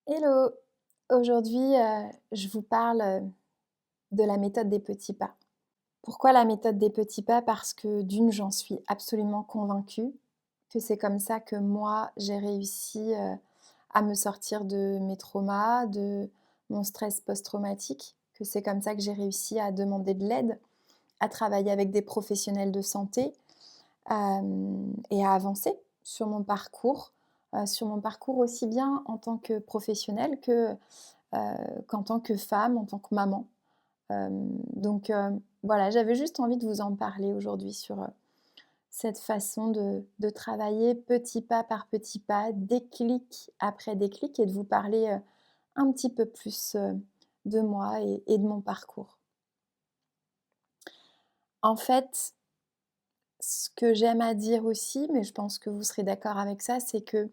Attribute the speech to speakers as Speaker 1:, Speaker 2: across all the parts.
Speaker 1: Hello! Aujourd'hui, je vous parle, de la méthode des petits pas. Pourquoi la méthode des petits pas? Parce que d'une, j'en suis absolument convaincue que c'est comme ça que moi, j'ai réussi, à me sortir de mes traumas, de mon stress post-traumatique, que c'est comme ça que j'ai réussi à demander de l'aide, à travailler avec des professionnels de santé, et à avancer sur mon parcours aussi bien en tant que professionnelle qu'en tant que femme, en tant que maman. Voilà, j'avais juste envie de vous en parler aujourd'hui sur, cette façon de travailler petit pas par petit pas, déclic après déclic et de vous parler, un petit peu plus, de moi et de mon parcours. En fait, ce que j'aime à dire aussi, mais je pense que vous serez d'accord avec ça, c'est que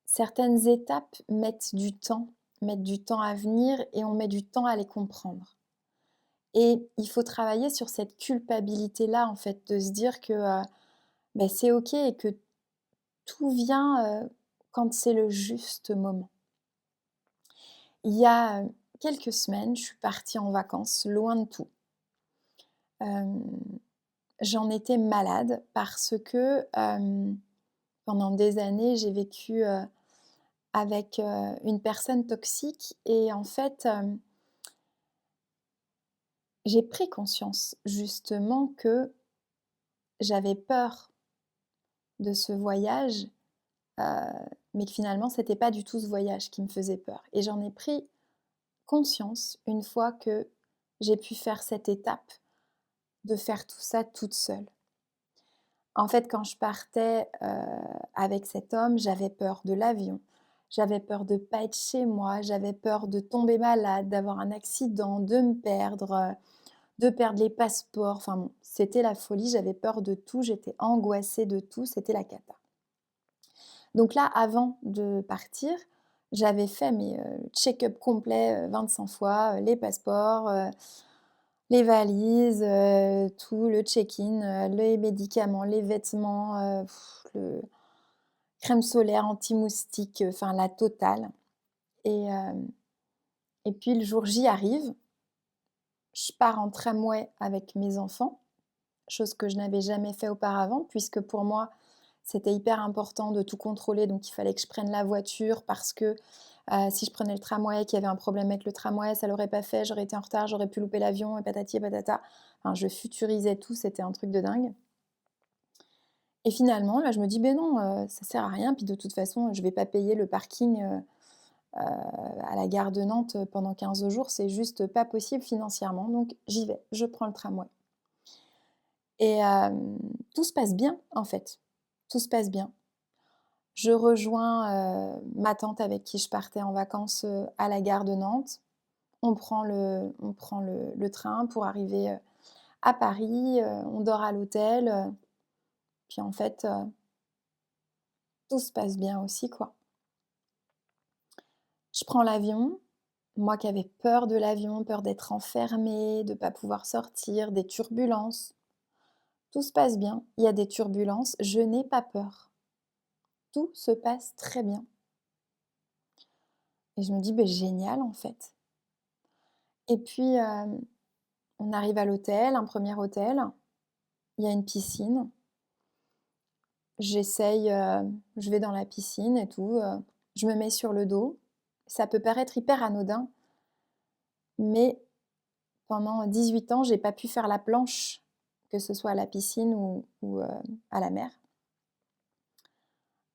Speaker 1: certaines étapes mettent du temps à venir et on met du temps à les comprendre. Et il faut travailler sur cette culpabilité-là, en fait, de se dire que, c'est OK et que tout vient, quand c'est le juste moment. Il y a, quelques semaines, je suis partie en vacances loin de tout. Hem, J'en étais malade parce que, pendant des années, j'ai vécu, avec, une personne toxique et en fait, j'ai pris conscience justement que j'avais peur de ce voyage. Heu, mais que finalement, c'était pas du tout ce voyage qui me faisait peur et j'en ai pris conscience une fois que j'ai pu faire cette étape de faire tout ça toute seule. En fait, quand je partais, avec cet homme, j'avais peur de l'avion, j'avais peur de pas être chez moi, j'avais peur de tomber malade, d'avoir un accident, de me perdre, de perdre les passeports, enfin bon, c'était la folie, j'avais peur de tout, j'étais angoissée de tout, c'était la cata. Donc là, avant de partir, j'avais fait check-up complet, 25 fois, les passeports, les valises, tout, le check-in, les médicaments, les vêtements, le crème solaire anti-moustique, enfin la totale et puis le jour J arrive, je pars en tramway avec mes enfants, chose que je n'avais jamais fait auparavant puisque pour moi, c'était hyper important de tout contrôler, donc il fallait que je prenne la voiture parce que, si je prenais le tramway, qu'il y avait un problème avec le tramway, ça l'aurait pas fait, j'aurais été en retard, j'aurais pu louper l'avion et patati et patata. Enfin, je futurisais tout, c'était un truc de dingue et finalement, là, je me dis: «Beh non, ça sert à rien, puis de toute façon, je vais pas payer le parking, à la gare de Nantes, pendant 15 jours, c'est juste pas possible financièrement, donc j'y vais, je prends le tramway» et tout se passe bien, en fait. Tout se passe bien. Je rejoins, ma tante avec qui je partais en vacances, à la gare de Nantes. On prend le train pour arriver, à Paris, on dort à l'hôtel, puis en fait, tout se passe bien aussi, quoi. Je prends l'avion, moi qui avais peur de l'avion, peur d'être enfermée, de pas pouvoir sortir, des turbulences. Tout se passe bien, il y a des turbulences, je n'ai pas peur. Tout se passe très bien et je me dis: «Beh, génial, en fait» et puis, on arrive à l'hôtel, un premier hôtel, il y a une piscine. J'essaye, je vais dans la piscine et tout, je me mets sur le dos. Ça peut paraître hyper anodin, mais pendant 18 ans, j'ai pas pu faire la planche, que ce soit à la piscine ou à la mer,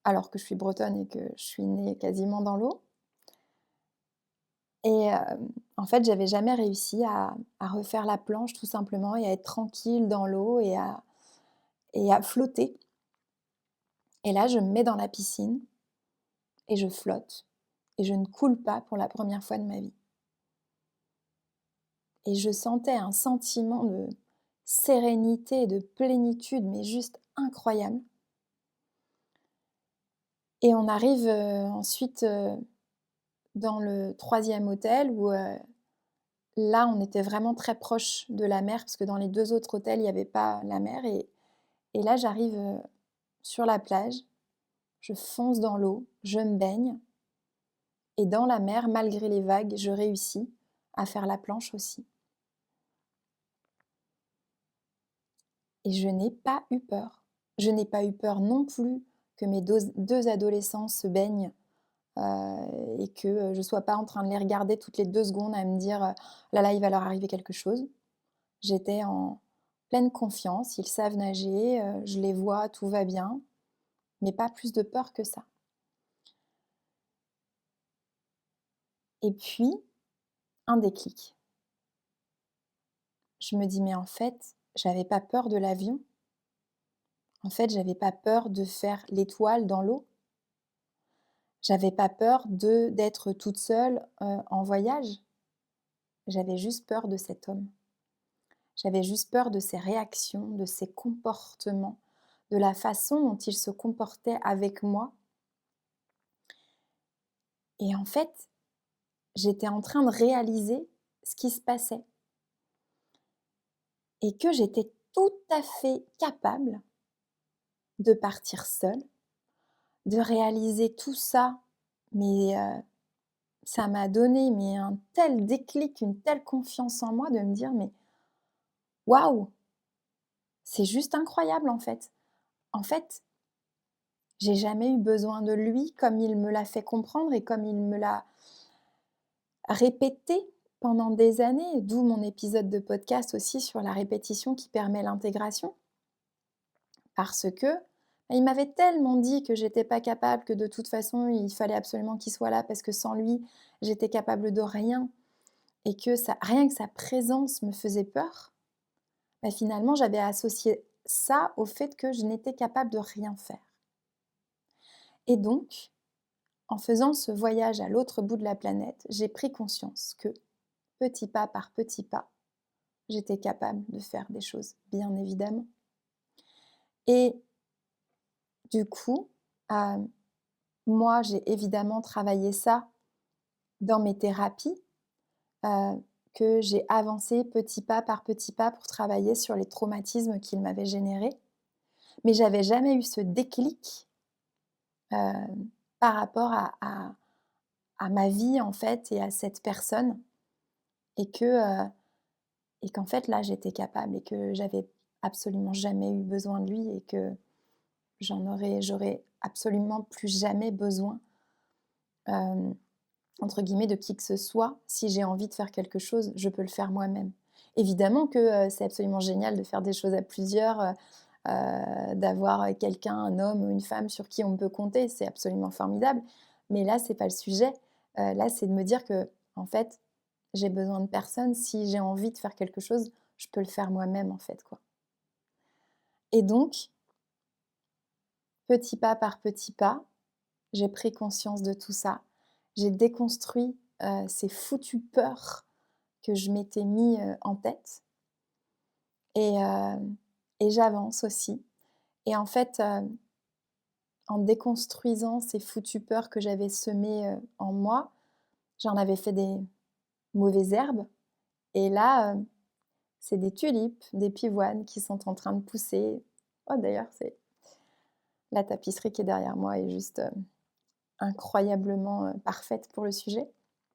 Speaker 1: alors que je suis bretonne et que je suis née quasiment dans l'eau et en fait, j'avais jamais réussi à refaire la planche tout simplement et à être tranquille dans l'eau et à flotter et là, je me mets dans la piscine et je flotte et je ne coule pas pour la première fois de ma vie et je sentais un sentiment de sérénité et de plénitude, mais juste incroyable et on arrive, ensuite, dans le troisième hôtel où, là, on était vraiment très proche de la mer parce que dans les 2 autres hôtels, il y avait pas la mer et là, j'arrive, sur la plage, je fonce dans l'eau, je me baigne et dans la mer, malgré les vagues, je réussis à faire la planche aussi et je n'ai pas eu peur. Je n'ai pas eu peur non plus que mes 2 adolescents se baignent, et que, je sois pas en train de les regarder toutes les 2 secondes à me dire: «Oh là là, il va leur arriver quelque chose». J'étais en pleine confiance, ils savent nager, je les vois, tout va bien, mais pas plus de peur que ça. Et puis, un déclic. Je me dis: «Mais en fait, j'avais pas peur de l'avion. En fait, j'avais pas peur de faire l'étoile dans l'eau. J'avais pas peur d'être toute seule, en voyage. J'avais juste peur de cet homme. J'avais juste peur de ses réactions, de ses comportements, de la façon dont il se comportait avec moi et en fait, j'étais en train de réaliser ce qui se passait et que j'étais tout à fait capable de partir seule, de réaliser tout ça, mais ça m'a donné un tel déclic, une telle confiance en moi de me dire: «Mais waouh, c'est juste incroyable en fait». En fait, j'ai jamais eu besoin de lui comme il me l'a fait comprendre et comme il me l'a répété pendant des années, d'où mon épisode de podcast aussi sur la répétition qui permet l'intégration. Parce que, il m'avait tellement dit que j'étais pas capable, que de toute façon il fallait absolument qu'il soit là parce que sans lui, j'étais capable de rien et que ça rien que sa présence me faisait peur, finalement j'avais associé ça au fait que je n'étais capable de rien faire et donc en faisant ce voyage à l'autre bout de la planète, j'ai pris conscience que, petit pas par petit pas, j'étais capable de faire des choses, bien évidemment. Et du coup, moi, j'ai évidemment travaillé ça dans mes thérapies, que j'ai avancé petit pas par petit pas pour travailler sur les traumatismes qu'il m'avait générés. Mais j'avais jamais eu ce déclic, par rapport à ma vie, en fait et à cette personne et et qu'en fait, là, j'étais capable et que j'avais absolument jamais eu besoin de lui et que j'aurais absolument plus jamais besoin, hem, entre guillemets, «de qui que ce soit». Si j'ai envie de faire quelque chose, je peux le faire moi-même. Évidemment que, c'est absolument génial de faire des choses à plusieurs, d'avoir, quelqu'un, un homme ou une femme sur qui on peut compter, c'est absolument formidable. Mais là, c'est pas le sujet. Là, c'est de me dire que en fait, j'ai besoin de personne. Si j'ai envie de faire quelque chose, je peux le faire moi-même, en fait, quoi. Et donc, petit pas par petit pas, j'ai pris conscience de tout ça. J'ai déconstruit, ces foutues peurs que je m'étais mis, en tête et j'avance aussi et en fait, en déconstruisant ces foutues peurs que j'avais semées, en moi, j'en avais fait des mauvaises herbes et là, c'est des tulipes, des pivoines qui sont en train de pousser. Oh d'ailleurs, c'est la tapisserie qui est derrière moi est juste, incroyablement, parfaite pour le sujet.